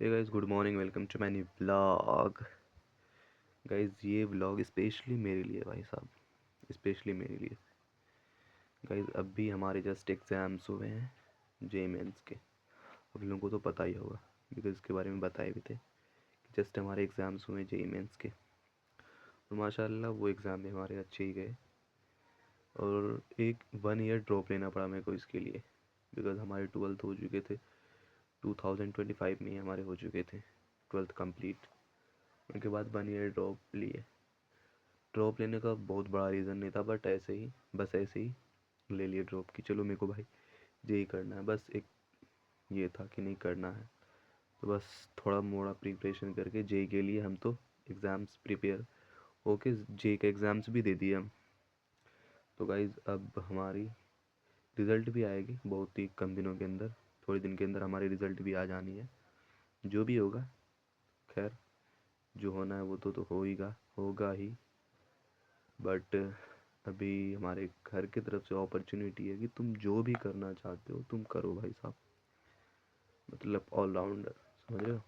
Hey guys, good morning. Welcome to my new vlog. Guys, ये vlog specially मेरे लिए, भाई साहब, स्पेशली मेरे लिए। गाइस, अभी हमारे जस्ट एग्ज़ाम्स हुए हैं जे मेंस के। आप लोगों को तो पता ही होगा, बिकॉज इसके बारे में बताए भी थे कि जस्ट हमारे एग्ज़ाम्स हुए जे मेंस के। और माशाल्लाह वो एग्ज़ाम भी हमारे अच्छे ही गए। और एक 1 ईयर ड्रॉप लेना पड़ा मेरे को इसके लिए, बिकॉज हमारे 12th हो चुके थे। 2025 में ही हमारे हो चुके थे 12th कंप्लीट। उनके बाद 1 ईयर ड्रॉप लिए। ड्रॉप लेने का बहुत बड़ा रीज़न नहीं था, बट ऐसे ही, बस ऐसे ही ले लिए ड्रॉप कि चलो मेरे को भाई जेई करना है। बस एक ये था कि नहीं करना है, तो बस थोड़ा मोड़ा प्रिपरेशन करके जेई के लिए हम तो एग्ज़ाम्स प्रिपेयर होके जेई के एग्ज़ाम्स भी दे दिए हम। तो गाइज़, अब हमारी रिज़ल्ट भी आएगी बहुत ही कम दिनों के अंदर। थोड़े दिन के अंदर हमारी रिज़ल्ट भी आ जानी है। जो भी होगा, खैर, जो होना है वो तो होगा ही। बट अभी हमारे घर की तरफ से अपॉर्चुनिटी है कि तुम जो भी करना चाहते हो तुम करो भाई साहब। मतलब ऑलराउंडर, समझ रहे हो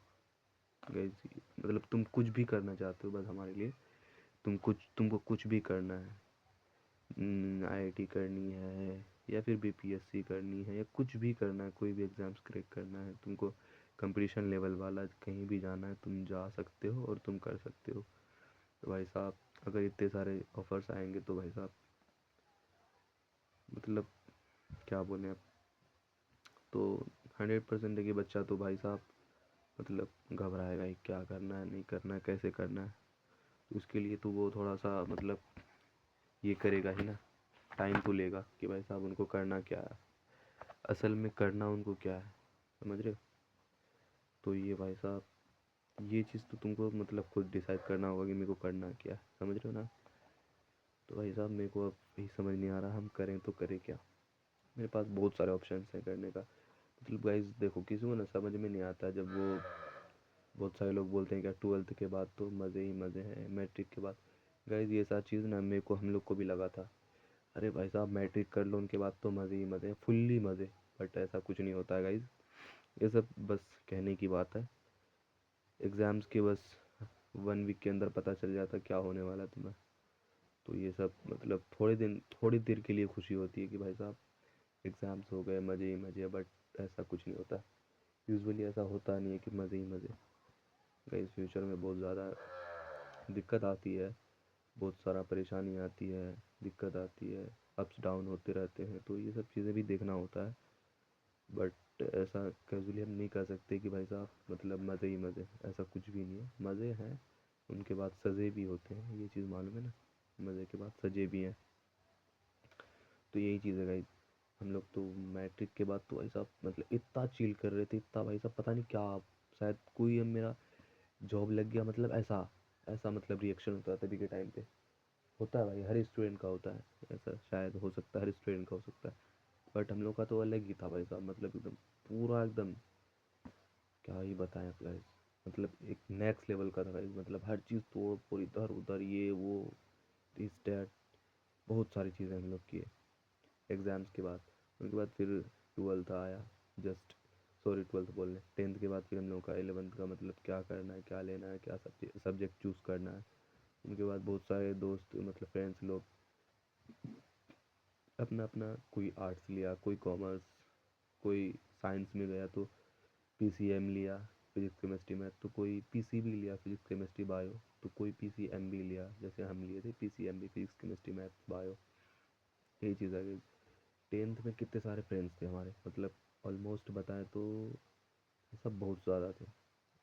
गाइस? मतलब तुम कुछ भी करना चाहते हो, बस हमारे लिए तुमको कुछ भी करना है। आईआईटी करनी है या फिर बीपीएससी करनी है या कुछ भी करना है, कोई भी एग्ज़ाम्स क्रैक करना है तुमको, कंपटीशन लेवल वाला कहीं भी जाना है, तुम जा सकते हो और तुम कर सकते हो। तो भाई साहब, अगर इतने सारे ऑफ़र्स आएंगे तो भाई साहब, मतलब क्या बोलें अब। तो 100% देखिए, बच्चा तो भाई साहब मतलब घबराएगा ही, क्या करना है, नहीं करना है, कैसे करना है। तो उसके लिए तो वो थोड़ा सा मतलब ये करेगा ही ना। टाइम तो लेगा कि भाई साहब उनको करना क्या है, असल में करना उनको क्या है, समझ रहे हो? तो ये भाई साहब, ये चीज़ तो तुमको मतलब खुद डिसाइड करना होगा कि मेरे को करना क्या है, समझ रहे हो ना? तो भाई साहब, मेरे को अब यही समझ नहीं आ रहा हम करें तो करें क्या। मेरे पास बहुत सारे ऑप्शंस हैं करने का। मतलब गाइस देखो, किसी को ना समझ में नहीं आता जब वो, बहुत सारे लोग बोलते हैं कि 12th के बाद तो मज़े ही मज़े हैं, मैट्रिक के बाद। गाइस, ये सारी चीज़ ना मेरे को, हम लोग को भी लगा था, अरे भाई साहब मैट्रिक कर लो उनके बाद तो मज़े ही मज़े हैं, फुल्ली मज़े। बट ऐसा कुछ नहीं होता है गाइस, ये सब बस कहने की बात है। एग्ज़ाम्स के बस 1 वीक के अंदर पता चल जाता क्या होने वाला है तुम्हें। तो ये सब मतलब थोड़ी देर के लिए खुशी होती है कि भाई साहब एग्ज़ाम्स हो गए, मज़े ही मज़े। बट ऐसा कुछ नहीं होता, यूजुअली ऐसा होता नहीं है कि मज़े ही मज़े। गाइस, फ्यूचर में बहुत ज़्यादा दिक्कत आती है, बहुत सारा परेशानी आती है, दिक्कत आती है, अप्स डाउन होते रहते हैं, तो ये सब चीज़ें भी देखना होता है। बट ऐसा कैजुअली हम नहीं कह सकते कि भाई साहब मतलब मज़े ही मज़े, ऐसा कुछ भी नहीं है। मज़े हैं, उनके बाद सज़े भी होते हैं, ये चीज़ मालूम है ना? मज़े के बाद सज़े भी हैं। तो यही चीज़ है गाइस। हम लोग तो मैट्रिक के बाद तो भाई साहब मतलब इतना चिल कर रहे थे, इतना भाई साहब पता नहीं क्या, शायद कोई अब मेरा जॉब लग गया, मतलब ऐसा ऐसा मतलब रिएक्शन होता है तभी के टाइम पे। होता है भाई, हर स्टूडेंट का होता है ऐसा, शायद हो सकता है हर स्टूडेंट का हो सकता है। बट हम लोग का तो अलग ही था भाई साहब, मतलब एकदम पूरा एकदम, क्या ही बताएं आप गाइस। मतलब एक नेक्स्ट लेवल का था गाइस, मतलब हर चीज़ तोड़ फोड़, इधर उधर, ये वो, दिस डैट, बहुत सारी चीज़ें हम लोग किए एग्ज़ाम्स के बाद। उनके बाद फिर 12th आया, जस्ट, सॉरी 12th बोल रहे, 10th के बाद फिर हम लोग का 11th का मतलब क्या करना है, क्या लेना है, क्या सब्जेक्ट चूज़ करना है। उनके बाद बहुत सारे दोस्त मतलब फ्रेंड्स लोग अपना अपना, कोई आर्ट्स लिया, कोई कॉमर्स, कोई साइंस में गया तो पीसीएम लिया, फिजिक्स केमिस्ट्री मैथ, तो कोई पीसीबी लिया, फिजिक्स केमिस्ट्री बायो, तो कोई पीसीएमबी लिया, जैसे हम लिए थे PCMB, physics chemistry math bio. यही चीज़ है। 10th में कितने सारे फ्रेंड्स थे हमारे, मतलब ऑलमोस्ट बताएं तो सब बहुत ज़्यादा थे।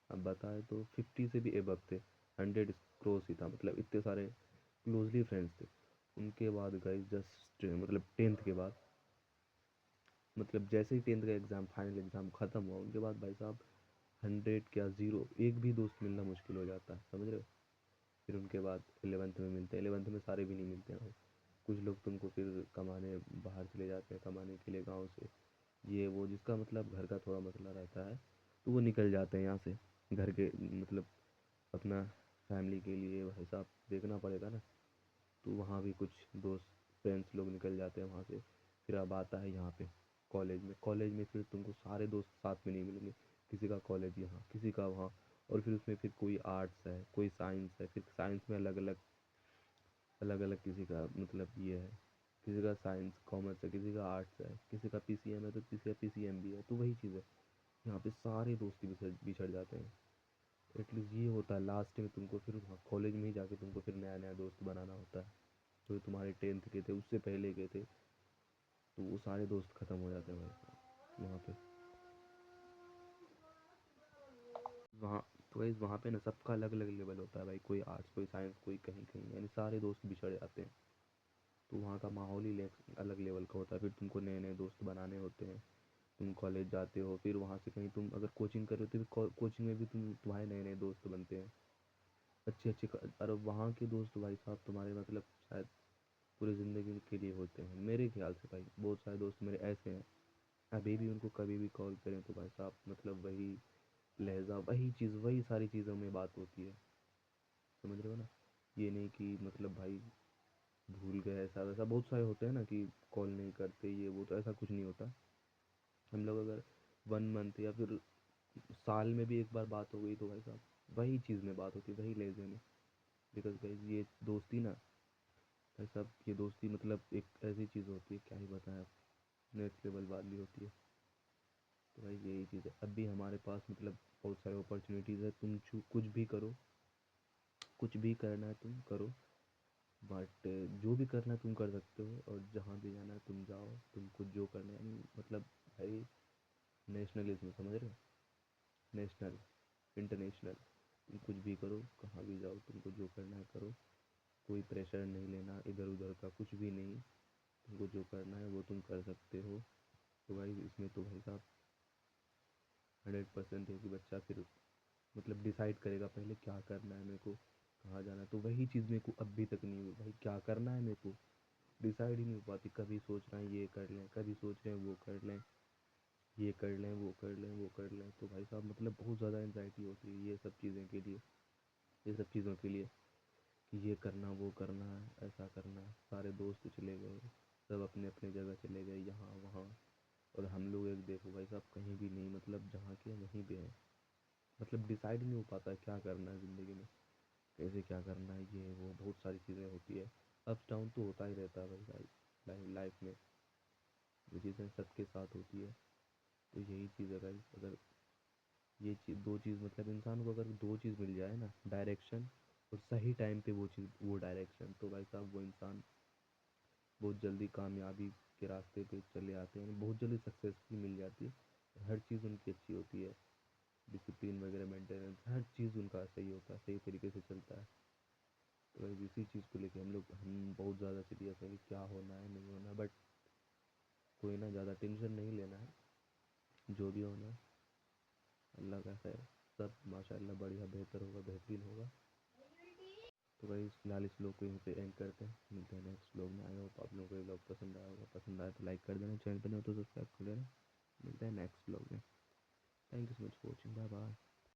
अब बताएं तो 50 से भी एबव थे, 100 क्रॉस ही था, मतलब इतने सारे क्लोजली फ्रेंड्स थे। उनके बाद गाइस जस्ट मतलब 10th के बाद, मतलब जैसे ही 10th का एग्ज़ाम, फाइनल एग्ज़ाम ख़त्म हुआ, उनके बाद भाई साहब 100 क्या ज़ीरो, एक भी दोस्त मिलना मुश्किल हो जाता है, समझ रहे हो? फिर उनके बाद 11th में मिलते हैं, 11th में सारे भी नहीं मिलते हैं भाई। कुछ लोग तुमको फिर कमाने बाहर चले जाते हैं, कमाने के लिए गाँव से, ये वो, जिसका मतलब घर का थोड़ा मसला रहता है, तो वो निकल जाते हैं यहाँ से, घर के मतलब अपना फैमिली के लिए भाई साहब देखना पड़ेगा ना। तो वहाँ भी कुछ दोस्त फ्रेंड्स लोग निकल जाते हैं वहाँ से। फिर अब आता है यहाँ पे कॉलेज में फिर तुमको सारे दोस्त साथ में नहीं मिलेंगे। किसी का कॉलेज यहाँ, किसी का वहाँ। और फिर उसमें फिर कोई आर्ट्स है, कोई साइंस है, फिर साइंस में अलग अलग, अलग अलग किसी का मतलब ये है, किसी का साइंस कॉमर्स है, किसी का आर्ट्स है, किसी का पीसीएम है, तो किसी का पीसीएम भी है। तो वही चीज़ है, यहाँ पे सारे दोस्त ही बिछड़ बिछड़ जाते हैं। एटलीस्ट ये होता है लास्ट में तुमको फिर वहाँ कॉलेज में ही जाके तुमको फिर नया नया दोस्त बनाना होता है। जो तुम्हारे टेंथ के थे, उससे पहले के थे, तो वो सारे दोस्त ख़त्म हो जाते हैं भाई साहब वहाँ पे। वहाँ तो गाइस वहाँ पे ना सबका अलग अलग लेवल होता है भाई, कोई आर्ट्स, कोई साइंस, कोई कहीं कहीं, यानी सारे दोस्त बिछड़ जाते हैं। तो वहाँ का माहौल ही अलग लेवल का होता है। फिर तुमको नए नए दोस्त बनाने होते हैं। तुम कॉलेज जाते हो, फिर वहाँ से कहीं तुम अगर कोचिंग कर रहे हो, तो फिर कोचिंग में भी तुम्हारे नए नए दोस्त बनते हैं, अच्छे अच्छे और वहाँ के दोस्त भाई साहब तुम्हारे मतलब शायद पूरी ज़िंदगी के लिए होते हैं मेरे ख्याल से भाई। बहुत सारे दोस्त मेरे ऐसे हैं, अभी भी उनको कभी भी कॉल करें तो भाई साहब मतलब वही लहजा, वही चीज़, वही सारी चीज़ों में बात होती है। समझ रहे हो ना? ये नहीं कि मतलब भाई भूल गए, ऐसा वैसा बहुत सारे होते हैं ना कि कॉल नहीं करते ये वो, तो ऐसा कुछ नहीं होता। हम लोग अगर 1 मंथ या फिर साल में भी एक बार बात हो गई तो भाई साहब वही चीज़ में बात होती है, वही लहजे में। बिकॉज भाई ये दोस्ती ना भाई साहब, ये दोस्ती मतलब एक ऐसी चीज़ होती है, क्या ही बताएं आप, नेक्स्ट लेवल वाली होती है। तो भाई यही चीज़ है, अब भी हमारे पास मतलब बहुत सारे अपॉर्चुनिटीज़ है। तुम कुछ भी करो, कुछ भी करना है तुम करो, बट जो भी करना है तुम कर सकते हो, और जहाँ भी जाना है तुम जाओ, तुमको जो करना है मतलब भाई नेशनलिज्म, समझ रहे हो? नेशनल, इंटरनेशनल, तुम कुछ भी करो, कहाँ भी जाओ, तुमको जो करना है करो। कोई प्रेशर नहीं लेना इधर उधर का, कुछ भी नहीं। तुमको जो करना है वो तुम कर सकते हो। तो भाई इसमें तो भाई साहब 100% है कि बच्चा फिर मतलब डिसाइड करेगा पहले क्या करना है मेरे को, कहाँ जाना है। तो वही चीज़ मेरे को अभी तक नहीं हुई भाई, क्या करना है मेरे को डिसाइड ही नहीं हो पाती। कभी सोच रहे हैं ये कर लें, कभी सोच रहे हैं वो कर लें, ये कर लें, वो कर लें, वो कर लें। तो भाई साहब मतलब बहुत ज़्यादा एंजाइटी होती है ये सब चीज़ें के लिए, ये सब चीज़ों के लिए, कि ये करना, वो करना है, ऐसा करना है। सारे दोस्त चले गए, सब अपने अपने जगह चले गए, यहाँ वहाँ। और हम लोग एक देखो भाई साहब कहीं भी नहीं, मतलब जहाँ के वहीं पे हैं। मतलब डिसाइड नहीं हो पाता है क्या करना है ज़िंदगी में, कैसे क्या करना है, ये वो बहुत सारी चीज़ें होती है। अप्स डाउन तो होता ही रहता है भाई भाई लाइफ में, ये चीज़ें सबके साथ होती है। तो यही चीज़ है भाई, अगर ये चीज़ दो चीज़ मतलब इंसान को अगर दो चीज़ मिल जाए ना, डायरेक्शन और सही टाइम पे वो चीज़, वो डायरेक्शन, तो भाई साहब वो इंसान बहुत जल्दी कामयाबी के रास्ते पे चले आते हैं, बहुत जल्दी सक्सेस भी मिल जाती है। हर चीज़ उनकी अच्छी होती है, डिसिप्लिन वगैरह मेंटेनेंस, हर चीज़ उनका सही होता है, सही तरीके से चलता है। तो भाई इसी चीज़ को लेके हम बहुत ज़्यादा सीरियस हैं कि क्या होना है नहीं होना, बट कोई ना, ज़्यादा टेंशन नहीं लेना है। जो भी होना है अल्लाह का खैर, सब माशाल्लाह बढ़िया बेहतर होगा, बेहतरीन होगा। तो भाई फिलहाल इस व्लॉग को यहीं पे एंड करते हैं, मिलते हैं नेक्स्ट व्लॉग में। आई होप आप लोगों को ये व्लॉग पसंद आया होगा, पसंद आया तो लाइक कर देना, चैनल पर नहीं हो तो सब्सक्राइब कर लेना। मिलते हैं नेक्स्ट व्लॉग में। Thank you so much for watching, bye bye.